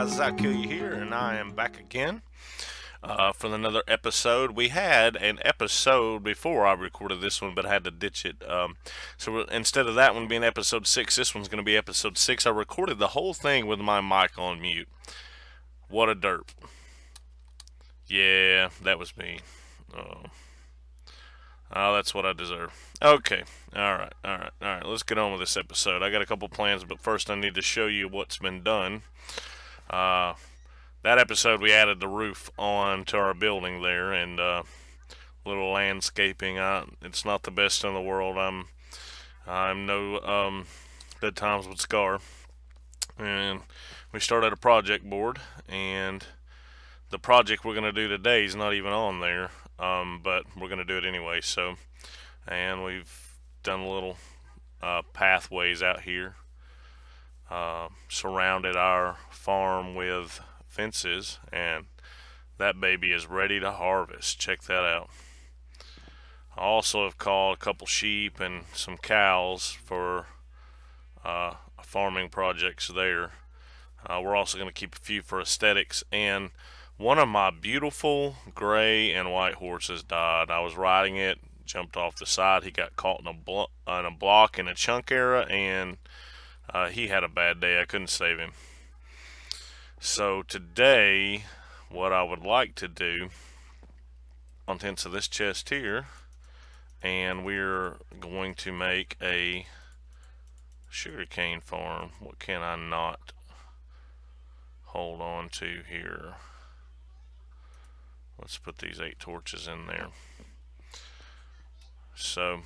guys, Zach here, and I am back again for another episode. We had an episode before I recorded this one, but I had to ditch it. So instead of that one being episode 6, this one's going to be episode 6. I recorded the whole thing with my mic on mute. What a derp. Yeah, that was me. Oh, that's what I deserve. Okay, alright. Let's get on with this episode. I got a couple plans, but first I need to show you what's been done. Uh, that episode we added the roof on to our building there, and little landscaping. It's not the best in the world. I'm no good times with Scar, and we started a project board, and the project we're gonna do today is not even on there, but we're gonna do it anyway. So, and we've done little pathways out here, surrounded our farm with fences, and that baby is ready to harvest. Check that out. I also have called a couple sheep and some cows for farming projects there. We're also going to keep a few for aesthetics, and one of my beautiful gray and white horses died. I was riding it, jumped off the side. He got caught in a block in a chunk area, and he had a bad day. I couldn't save him. So today, what I would like to do, contents of this chest here, and we're going to make a sugarcane farm. What can I not hold on to here? Let's put these 8 torches in there. So,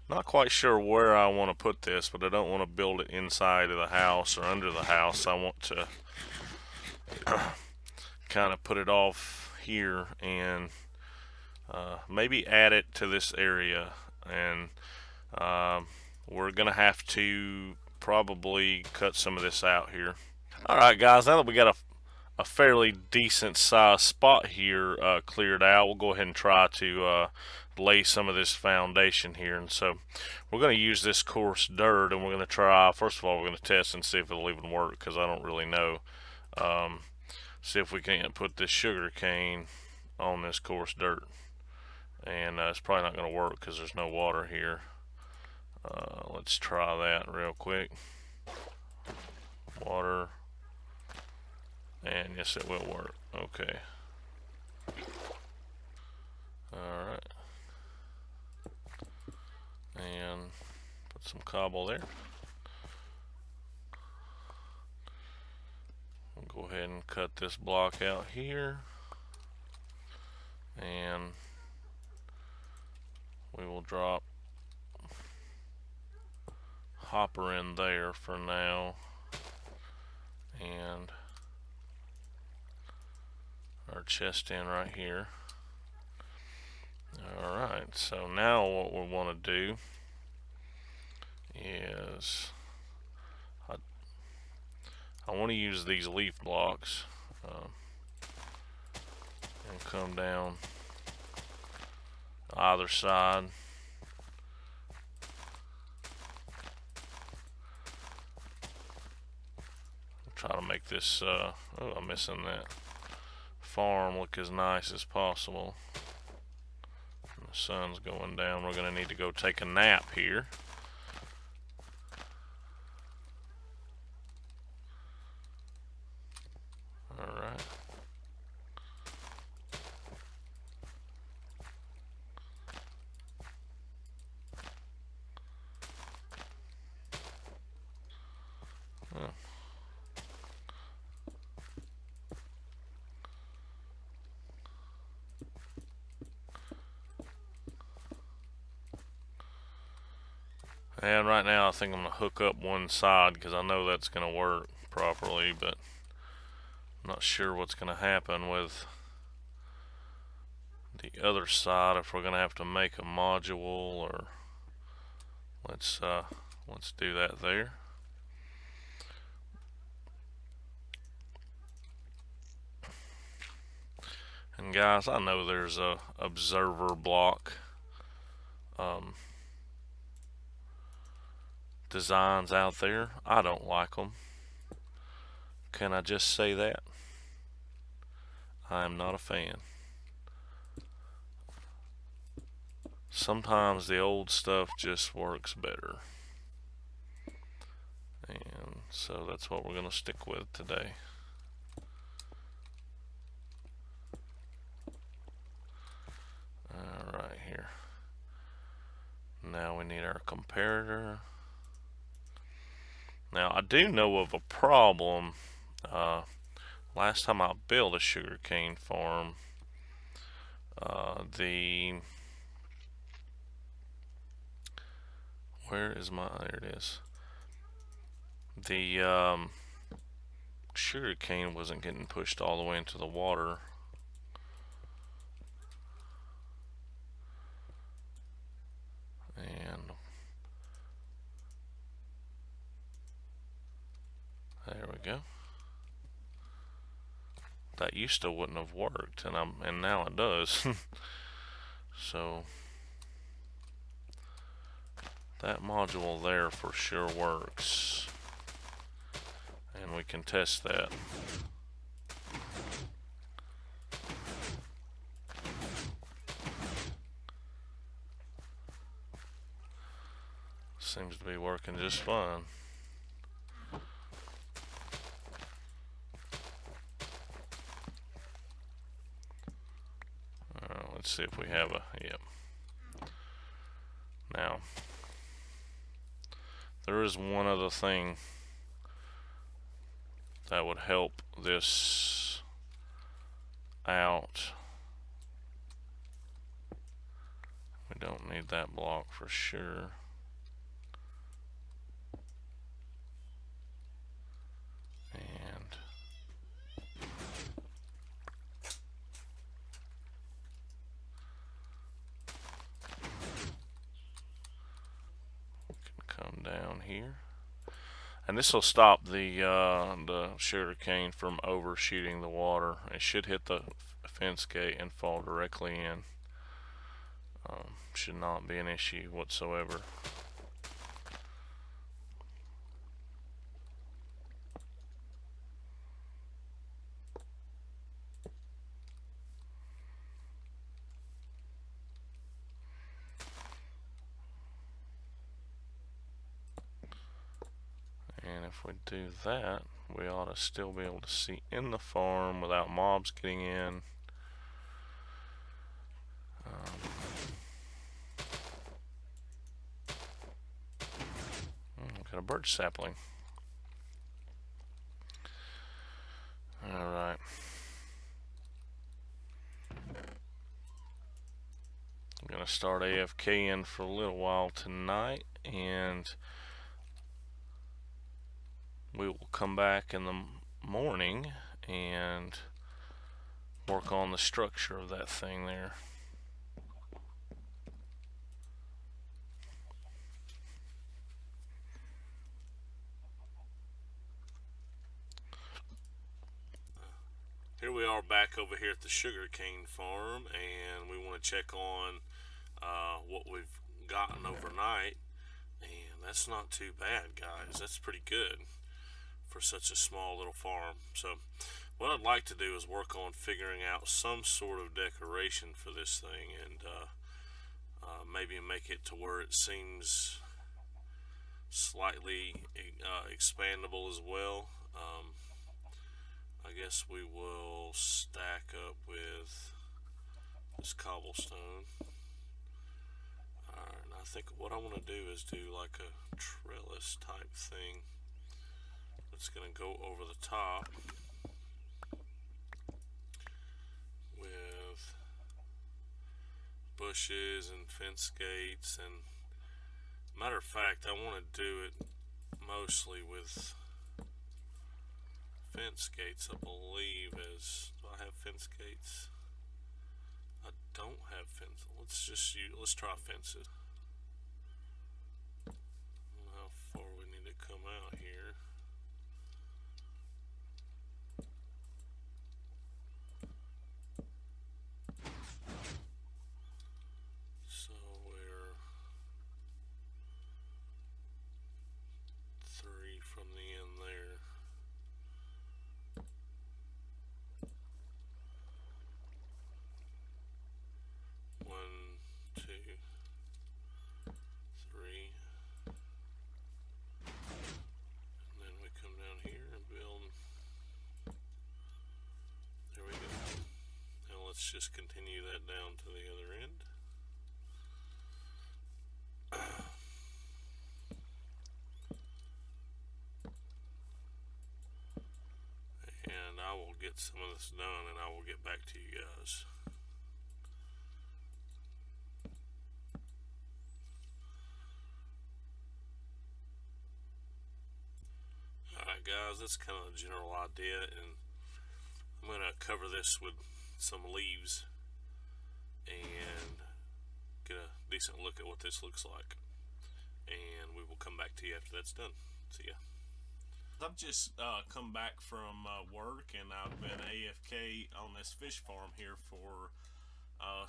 not quite sure where I want to put this, but I don't want to build it inside of the house or under the house. I want to kind of put it off here and maybe add it to this area. And we're going to have to probably cut some of this out here. Alright guys, now that we got a fairly decent sized spot here cleared out, we'll go ahead and try to lay some of this foundation here. And so we're going to use this coarse dirt, and we're going to try, first of all, we're going to test and see if it'll even work, because I don't really know. See if we can't put this sugar cane on this coarse dirt. And it's probably not going to work because there's no water here. Let's try that real quick. Water. And yes, it will work. Okay. Alright. And put some cobble there. We'll go ahead and cut this block out here. And we will drop hopper in there for now. And our chest in right here. Alright, so now what we want to do is I want to use these leaf blocks and come down either side. Try to make this oh, I'm missing that farm look as nice as possible. And the sun's going down. We're going to need to go take a nap here. Alright. Oh. And right now I think I'm going to hook up one side because I know that's going to work properly, but I'm not sure what's going to happen with the other side, if we're going to have to make a module, or let's do that there. And guys, I know there's a observer block designs out there. I don't like them. Can I just say that? I am not a fan. Sometimes the old stuff just works better. And so that's what we're going to stick with today. Alright, here. Now we need our comparator. Now I do know of a problem. Last time I built a sugarcane farm, where is my, there it is. The sugarcane wasn't getting pushed all the way into the water. And there we go. That used to wouldn't have worked, and now it does. So that module there for sure works, and we can test that. Seems to be working just fine. Let's see if we have a, yep. Now, there is one other thing that would help this out. We don't need that block for sure. And come down here, and this will stop the sugar cane from overshooting the water. It should hit the fence gate and fall directly in. Should not be an issue whatsoever. And if we do that, we ought to still be able to see in the farm without mobs getting in. Got a birch sapling. Alright. I'm going to start AFKing for a little while tonight, and we will come back in the morning and work on the structure of that thing there. Here we are back over here at the sugarcane farm, and we want to check on what we've gotten overnight, and that's not too bad, guys. That's pretty good for such a small little farm. So what I'd like to do is work on figuring out some sort of decoration for this thing, and maybe make it to where it seems slightly expandable as well. I guess we will stack up with this cobblestone. Alright, and I think what I want to do is do like a trellis type thing that's going to go over the top with bushes and fence gates. And matter of fact, I want to do it mostly with fence gates, I believe. Do I have fence gates? I don't have fence. Let's try fences. I don't know how far we need to come out here. So we're 3 from the end there. let's just continue that down to the other end. And I will get some of this done and I will get back to you guys. Alright guys, that's kind of the general idea, and I'm going to cover this with some leaves and get a decent look at what this looks like, and we will come back to you after that's done. See ya. I've just come back from work, and I've been AFK on this fish farm here for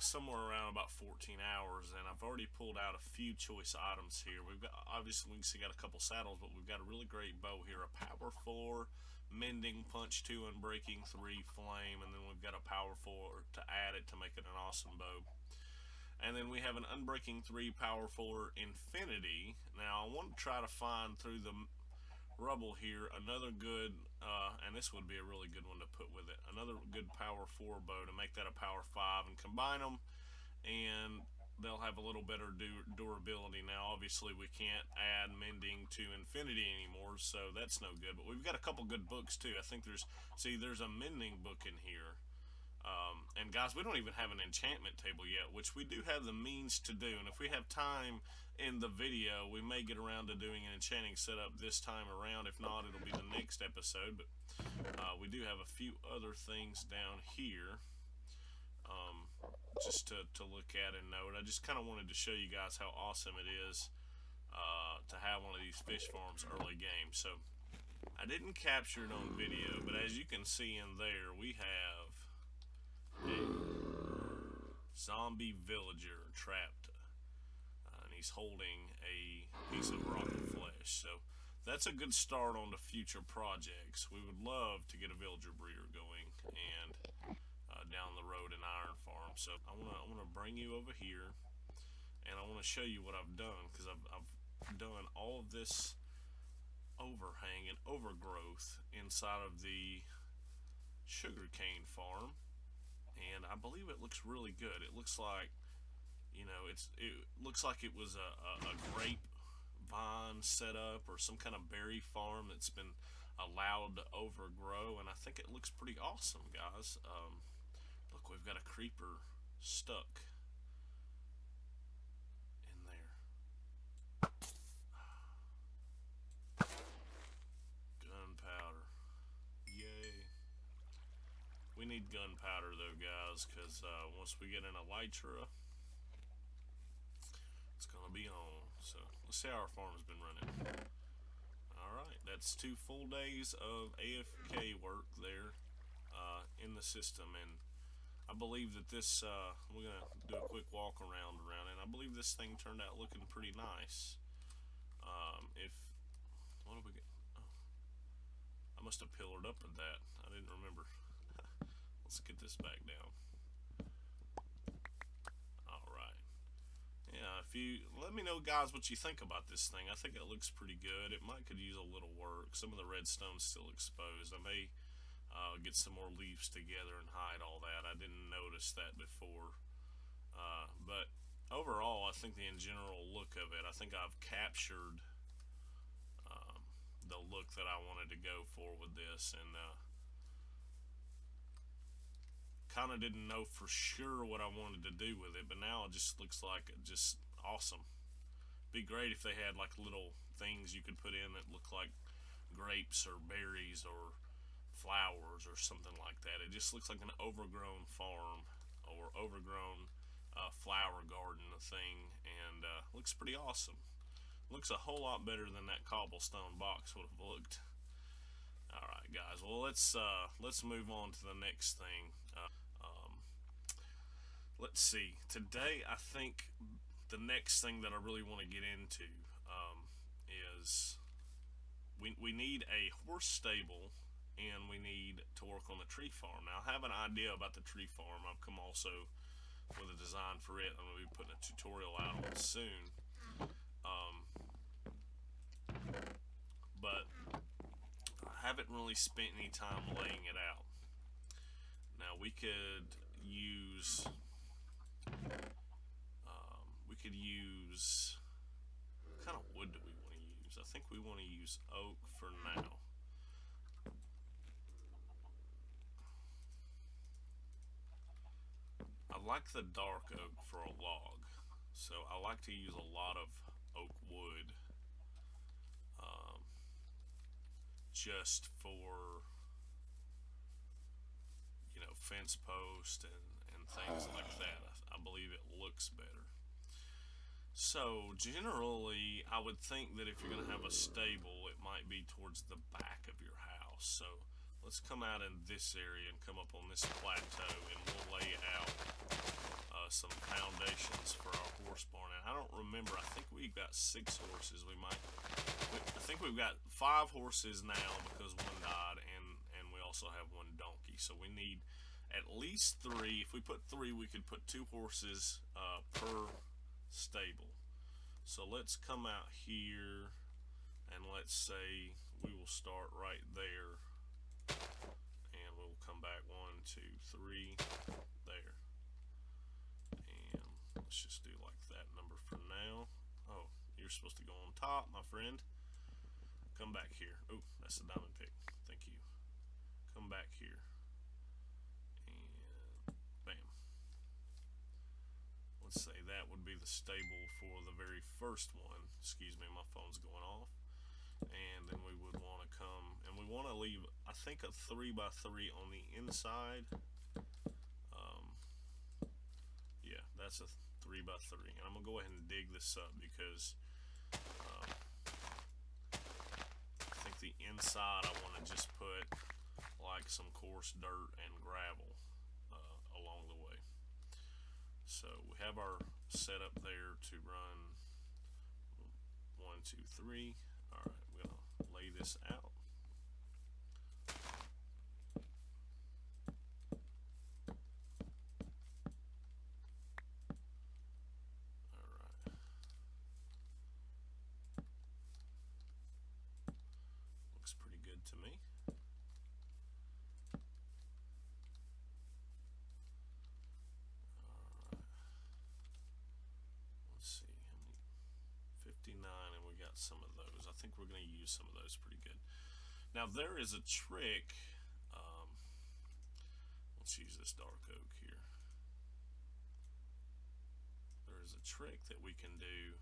somewhere around about 14 hours, and I've already pulled out a few choice items here. We've got, obviously we can see, got a couple saddles, but we've got a really great bow here, a power 4 mending, punch 2, and breaking 3 flame, and then we've got a power 4 to add it to make it an awesome bow. And then we have an unbreaking 3 power 4 infinity. Now I want to try to find through the rubble here another good, and this would be a really good one to put with it, another good power 4 bow to make that a power 5 and combine them, and they'll have a little better durability. Now obviously we can't add mending to infinity anymore, so that's no good, but we've got a couple good books too. I think there's a mending book in here. And guys, we don't even have an enchantment table yet, which we do have the means to do, and if we have time in the video, we may get around to doing an enchanting setup this time around. If not, it'll be the next episode, but we do have a few other things down here just to look at and note. I just kind of wanted to show you guys how awesome it is to have one of these fish farms early game. So I didn't capture it on video, but as you can see in there, we have a zombie villager trapped, and he's holding a piece of rotten flesh. So that's a good start on the future projects. We would love to get a villager breeder going, and down the road an iron farm. So I want to bring you over here, and I want to show you what I've done, because I've done all of this overhang and overgrowth inside of the sugarcane farm, and I believe it looks really good. It looks like, you know, it looks like it was a grape vine setup or some kind of berry farm that's been allowed to overgrow, and I think it looks pretty awesome, guys. Look, we've got a creeper stuck in there. Gunpowder. Yay. We need gunpowder though, guys, because once we get an elytra, it's gonna be on. So let's see how our farm's been running. Alright, that's 2 full days of AFK work there in the system, and I believe that this, we're gonna do a quick walk around it, and I believe this thing turned out looking pretty nice. What did we get? Oh, I must have pillared up at that. I didn't remember. Let's get this back down. Alright. Yeah, if you let me know, guys, what you think about this thing. I think it looks pretty good. It could use a little work. Some of the redstone's still exposed. I may get some more leaves together and hide all that. I didn't notice that before. But overall, I think the general look of it, I think I've captured the look that I wanted to go for with this, and kind of didn't know for sure what I wanted to do with it, but now it just looks like it just awesome. Be great if they had like little things you could put in that look like grapes or berries or flowers or something like that. It just looks like an overgrown farm or overgrown flower garden thing, and looks pretty awesome. Looks a whole lot better than that cobblestone box would have looked. Alright guys, well let's move on to the next thing. Let's see, today I think the next thing that I really want to get into is we need a horse stable, and we need to work on the tree farm. Now I have an idea about the tree farm. I've come also with a design for it. I'm going to be putting a tutorial out on it soon. But I haven't really spent any time laying it out. Now we could use what kind of wood do we want to use? I think we want to use oak for now. I like the dark oak for a log, so I like to use a lot of oak wood just for, you know, fence post and things like that. I believe it looks better. So generally, I would think that if you're going to have a stable, it might be towards the back of your house. So let's come out in this area and come up on this plateau, and we'll lay out some foundations for our horse barn. And I don't remember. I think we've got 6 horses. I think we've got 5 horses now because one died, and we also have 1 donkey. So we need at least 3. If we put 3, we could put 2 horses per stable. So let's come out here, and let's say we will start right there, and we'll come back 1, 2, 3 there, and let's just do like that number for now. Oh, you're supposed to go on top, my friend. Come back here. Oh, that's a diamond pick. Thank you. Come back here, and bam. Let's say that would be the stable for the very first one. Excuse me, my phone's going off. And then we would want to come, and we want to leave, I think, a 3x3 on the inside. Yeah, that's a 3x3. And I'm going to go ahead and dig this up because I think the inside I want to just put like some coarse dirt and gravel along the way. So we have our setup there to run 1, 2, 3. All right, we're gonna lay this out. All right. Looks pretty good to me. All right. Let's see, how many? 59, and we got some of those. I think we're going to use some of those pretty good. Now there is a trick. Let's use this dark oak here. There is a trick that we can do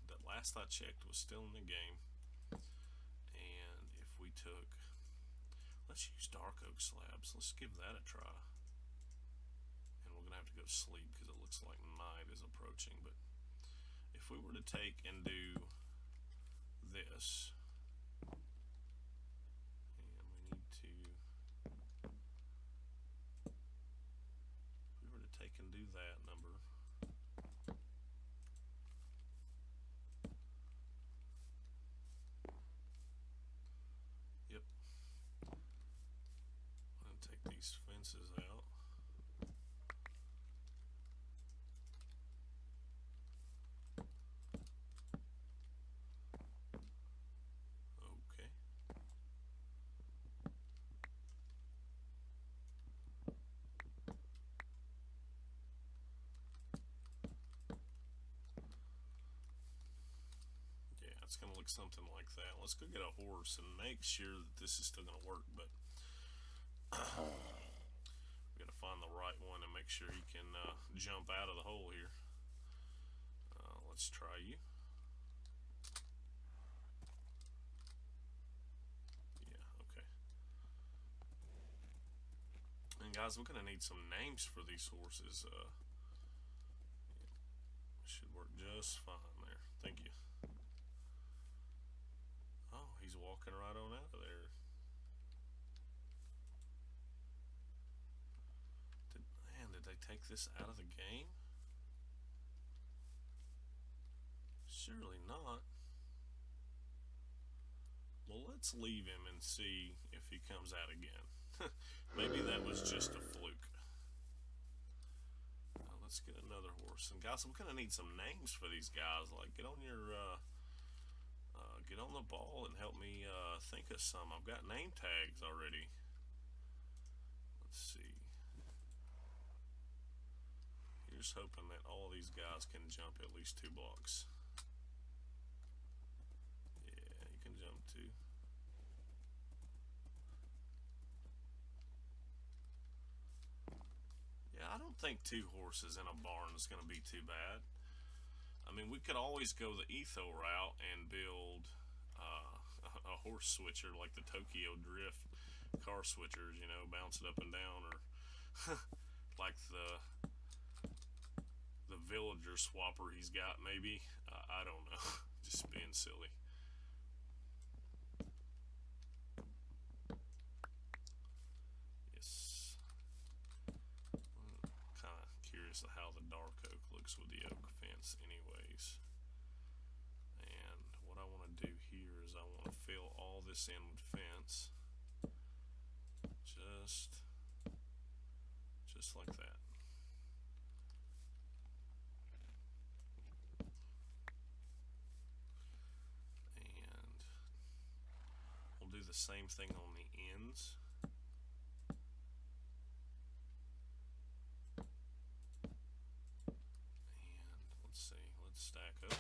that last I checked was still in the game. And if we took, let's use dark oak slabs. Let's give that a try. And we're going to have to go to sleep because it looks like night is approaching. But if we were to take and do this, and we need to, if we were to take and do that number, yep, I'm going to take these fences out. It's going to look something like that. Let's go get a horse and make sure that this is still going to work, but we got to find the right one and make sure he can jump out of the hole here. Let's try you. Yeah, okay. And guys, we're going to need some names for these horses. Should work just fine there. Thank you. Oh, he's walking right on out of there. Did they take this out of the game? Surely not. Well, let's leave him and see if he comes out again. Maybe that was just a fluke. Let's get another horse. And guys, I'm gonna need some names for these guys. Like, get on your get on the ball and help me think of some. I've got name tags already. Let's see. just hoping that all of these guys can jump at least 2 blocks. Yeah, you can jump 2. Yeah, I don't think 2 horses in a barn is going to be too bad. I mean, we could always go the Etho route and build a horse switcher like the Tokyo Drift car switchers, you know, bounce it up and down, or like the villager swapper he's got, maybe. I don't know. Just being silly. Yes. I'm kind of curious of how the dark oak looks with the oak fence anyways. And what I want to do here is I want to fill all this in with fence. Just like that. And we'll do the same thing on the ends. And let's see, let's stack up.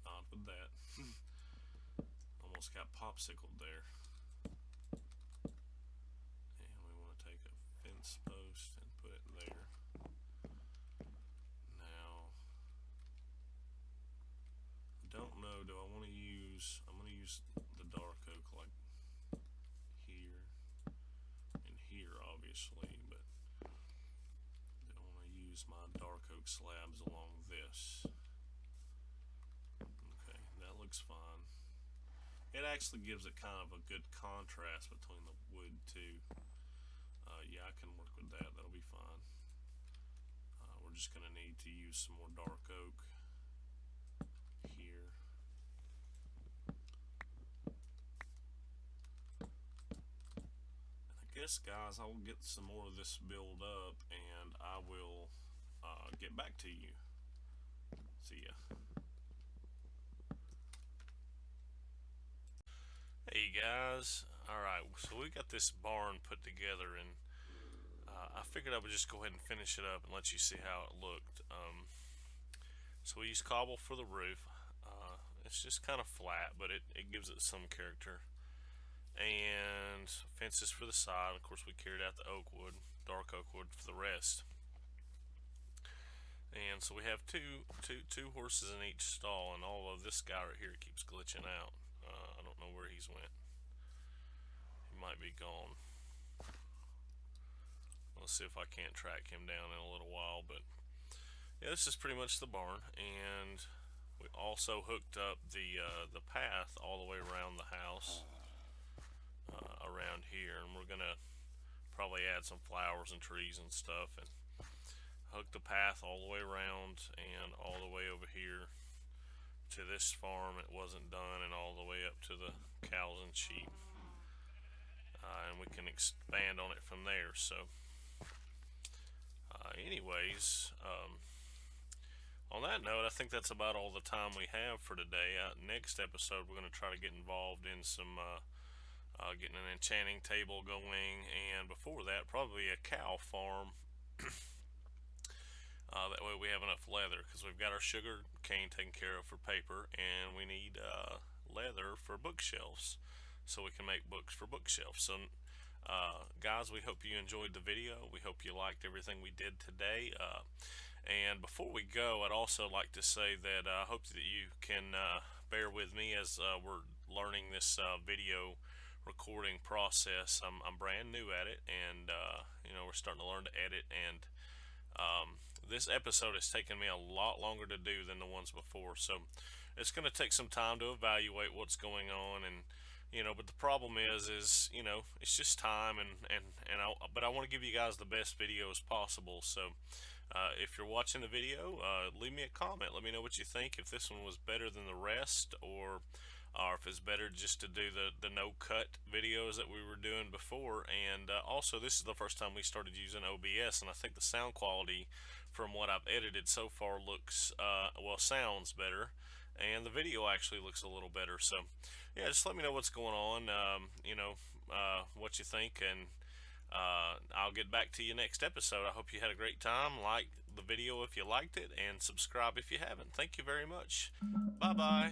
Not with that. Almost got popsicled there. Take a fence post and put it there. Now, I don't know, do I want to use, I'm going to use the dark oak like here and here obviously, but do I want to use my dark oak slabs along this? Okay, that looks fine. It actually gives it kind of a good contrast between the wood too. Yeah, I can work with that. That'll be fine. We're just going to need to use some more dark oak here. And I guess, guys, I will get some more of this build up, and I will get back to you. See ya. Hey guys, alright, so we got this barn put together, and I figured I would just go ahead and finish it up and let you see how it looked. So we used cobble for the roof. It's just kind of flat, but it gives it some character. And fences for the side. Of course, we carried out the oak wood, dark oak wood for the rest. And so we have two horses in each stall, and although this guy right here keeps glitching out, I don't know where he's went. He might be gone. Let's see if I can't track him down in a little while, but yeah, this is pretty much the barn, and we also hooked up the path all the way around the house, around here, and we're gonna probably add some flowers and trees and stuff, and hook the path all the way around and all the way over here to this farm. It wasn't done, and all the way up to the cows and sheep, and we can expand on it from there. So anyways, on that note, I think that's about all the time we have for today. Next episode, we're going to try to get involved in some getting an enchanting table going, and before that, probably a cow farm. That way we have enough leather, because we've got our sugar cane taken care of for paper, and we need leather for bookshelves, so we can make books for bookshelves. So guys, we hope you enjoyed the video. We hope you liked everything we did today. And before we go, I'd also like to say that I hope that you can bear with me as we're learning this video recording process. I'm brand new at it, and you know, we're starting to learn to edit, and this episode has taken me a lot longer to do than the ones before, so it's going to take some time to evaluate what's going on, and you know, but the problem is you know, it's just time, but I want to give you guys the best videos possible. So if you're watching the video, leave me a comment, let me know what you think, if this one was better than the rest, or if it's better just to do the no cut videos that we were doing before. And also, this is the first time we started using OBS, and I think the sound quality from what I've edited so far looks well, sounds better, and the video actually looks a little better. So yeah, just let me know what's going on, you know, what you think, and I'll get back to you next episode. I hope you had a great time. Like the video if you liked it, and subscribe if you haven't. Thank you very much. Bye bye.